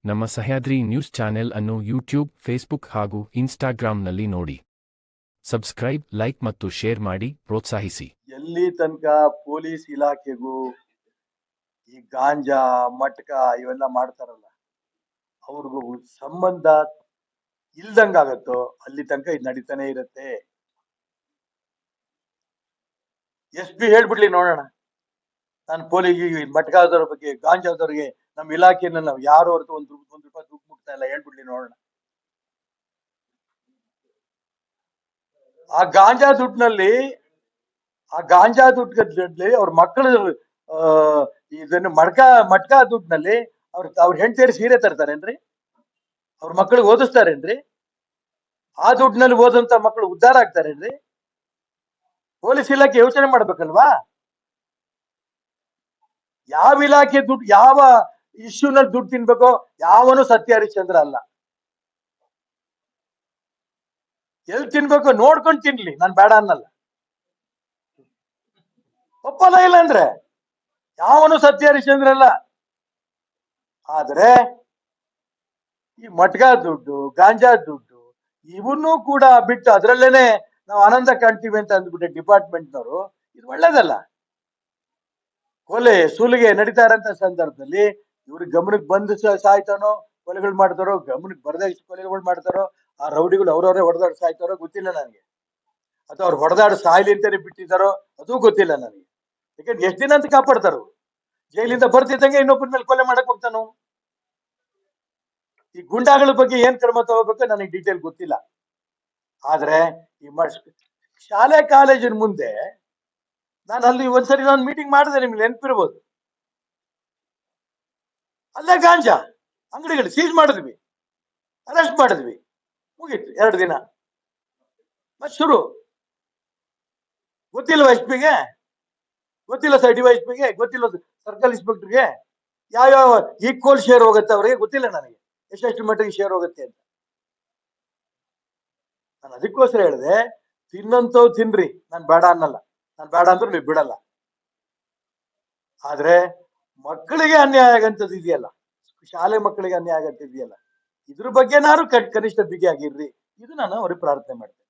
ನಮ್ಮ Sahyadri news channel ಅನ್ನು YouTube, Facebook ಹಾಗೂ ಇನ್ಸ್ಟಾಗ್ರಾಂನಲ್ಲಿ ನೋಡಿ. ಸಬ್ಸ್ಕ್ರೈಬ್, ಲೈಕ್ ಮತ್ತು ಶೇರ್ ಮಾಡಿ ಪ್ರೋತ್ಸಾಹಿಸಿ. ಎಲ್ಲಿ ತನಕ ಪೊಲೀಸ್ ಇಲಾಖೆಗೂ ಈ ಗಾಂಜಾ ಮಟ್ಕ ಇವೆಲ್ಲ ಮಾಡ್ತಾರಲ್ಲ ಅವ್ರಿಗೂ ಸಂಬಂಧ ಇಲ್ದಂಗಾಗತ್ತೋ ಅಲ್ಲಿ ತನಕ ಇದು ನಡೀತಾನೆ ಇರುತ್ತೆ. SP ಹೇಳ್ಬಿಡ್ಲಿ ನೋಡೋಣ. ನಾನು ಪೊಲೀಸ್ ಮಟ್ಕಾದವ್ರ ಬಗ್ಗೆ, ಗಾಂಜಾದವ್ರಿಗೆ ನಮ್ಮ ಇಲಾಖೆಯಲ್ಲಿ ನಾವು ಯಾರು ಹೊರತು ಒಂದ್ ರೂಪಾಯಿ ದುಡ್ಡು ಮುಟ್ತಾ ಇಲ್ಲ ಹೇಳ್ಬಿಡ್ಲಿ ನೋಡೋಣ. ಆ ಗಾಂಜಾ ದುಡ್ಡಿನಲ್ಲಿ ಅವ್ರ ಮಕ್ಕಳು ಇದನ್ನು ಮಟ್ಕಾ ದುಡ್ಡಿನಲ್ಲಿ ಅವ್ರ ಹೆಂಡತಿಯರು ಸೀರೆ ತರ್ತಾರೇನ್ರಿ? ಅವ್ರ ಮಕ್ಕಳಿಗೆ ಓದಿಸ್ತಾರೇನ್ರಿ? ಆ ದುಡ್ಡಿನಲ್ಲಿ ಓದಂತ ಮಕ್ಕಳು ಉದ್ಧಾರ ಆಗ್ತಾರೇನ್ರಿ? ಪೊಲೀಸ್ ಇಲಾಖೆ ಯೋಚನೆ ಮಾಡ್ಬೇಕಲ್ವಾ? ಯಾವ ಇಲಾಖೆ ದುಡ್ಡು, ಯಾವ ಇಶ್ಯೂನಲ್ಲಿ ದುಡ್ಡು ತಿನ್ಬೇಕೋ ಯಾವನು ಸತ್ಯ ಹರಿಶ್ಚಂದ್ರ ಅಲ್ಲ. ಎಲ್ಲಿ ತಿನ್ಬೇಕು ನೋಡ್ಕೊಂಡು ತಿನ್ಲಿ, ನಾನ್ ಬೇಡ ಅನ್ನಲ್ಲ, ಒಪ್ಪಲ್ಲ. ಇಲ್ಲ ಅಂದ್ರೆ ಯಾವನು ಸತ್ಯ ಹರಿಶ್ಚಂದ್ರ ಅಲ್ಲ. ಆದ್ರೆ ಈ ಮಟ್ಕಾ ದುಡ್ಡು, ಗಾಂಜಾ ದುಡ್ಡು ಇವನ್ನೂ ಕೂಡ ಬಿಟ್ಟು ಅದ್ರಲ್ಲೇನೆ ನಾವು ಆನಂದ ಕಾಣ್ತೀವಿ ಅಂತ ಅಂದ್ಬಿಟ್ಟೆ ಡಿಪಾರ್ಟ್ಮೆಂಟ್ನವರು. ಇದು ಒಳ್ಳೇದಲ್ಲ. ಕೊಲೆ ಸುಲಿಗೆ ನಡೀತಾ ಇರೋಂತ ಸಂದರ್ಭದಲ್ಲಿ ಇವ್ರಿಗೆ ಗಮನಕ್ಕೆ ಬಂದು ಸಾಯ್ತಾನೋ, ಕೊಲೆಗಳು ಮಾಡ್ತಾರೋ, ಗಮನಕ್ಕೆ ಬರದೇ ಕೊಲೆಗಳು ಮಾಡ್ತಾರೋ, ಆ ರೌಡಿಗಳು ಅವ್ರವ್ರೇ ಹೊಡೆದಾಡ್ ಸಾಯ್ತಾರೋ ಗೊತ್ತಿಲ್ಲ ನನಗೆ, ಅಥವಾ ಅವ್ರು ಹೊಡೆದಾಡ್ ಸಾಯ್ಲಿ ಅಂತಾನೆ ಬಿಟ್ಟಿದ್ದಾರೋ ಅದು ಗೊತ್ತಿಲ್ಲ ನನಗೆ. ಯಾಕಂದ್ರೆ ಎಷ್ಟ್ ದಿನ ಅಂತ ಕಾಪಾಡ್ತಾರೋ? ಜೈಲಿಂದ ಬರ್ತಿದ್ದಂಗೆ ಇನ್ನೊಬ್ಬರ ಮೇಲೆ ಕೊಲೆ ಮಾಡಕ್ ಹೋಗ್ತಾನೋ. ಈ ಗುಂಡಾಗಳ ಬಗ್ಗೆ ಏನ್ ಕ್ರಮ ತಗೋಬೇಕು ನನಗೆ ಡೀಟೇಲ್ ಗೊತ್ತಿಲ್ಲ. ಆದ್ರೆ ಈ ಶಾಲೆ ಕಾಲೇಜಿನ ಮುಂದೆ ನಾನು ಅಲ್ಲಿ ಒಂದ್ಸರಿ ನಾನು ಮೀಟಿಂಗ್ ಮಾಡಿದೆ, ನಿಮ್ಗೆ ನೆನಪಿರ್ಬೋದು. ಅಲ್ಲೇ ಗಾಂಜಾ ಅಂಗಡಿಗಳು ಸೀಜ್ ಮಾಡಿದ್ವಿ, ಅರೆಸ್ಟ್ ಮಾಡಿದ್ವಿ, ಮುಗೀತು 2 ದಿನ. ಮತ್ತೆ ಶುರು. ಗೊತ್ತಿಲ್ವ SP ಗೆ, ಗೊತ್ತಿಲ್ಲ DYSPಗೆ, ಗೊತ್ತಿಲ್ಲ ಸರ್ಕಲ್ ಇನ್ಸ್ಪೆಕ್ಟರ್ಗೆ ಯಾವ್ಯಾವ ಈಕ್ವಲ್ ಶೇರ್ ಹೋಗುತ್ತೆ ಅವ್ರಿಗೆ ಗೊತ್ತಿಲ್ಲ ನನಗೆ, ಎಷ್ಟೆಷ್ಟು ಮಟ್ಟಿಗೆ ಶೇರ್ ಹೋಗುತ್ತೆ ಅಂತ. ನಾನು ಅದಕ್ಕೋಸ್ಕರ ಹೇಳಿದೆ, ತಿನ್ನಂತವ್ ತಿನ್ರಿ, ನಾನು ಬೇಡ ಅನ್ನಲ್ಲ. ನಾನು ಬೇಡ ಅಂದ್ರೂ ನೀವು ಬಿಡಲ್ಲ. ಆದ್ರೆ ಮಕ್ಕಳಿಗೆ ಅನ್ಯಾಯ ಆಗಂತದ್ದು ಇದೆಯಲ್ಲ, ಶಾಲೆ ಮಕ್ಕಳಿಗೆ ಅನ್ಯಾಯ ಆಗಂತ ಇದೆಯಲ್ಲ, ಇದ್ರ ಬಗ್ಗೆ ನಾನು ಕನಿಷ್ಠ ಬಿಗಿಯಾಗಿರ್ರಿ, ಇದು ನಾನು ಅವ್ರಿಗೆ ಪ್ರಾರ್ಥನೆ ಮಾಡ್ತೇನೆ.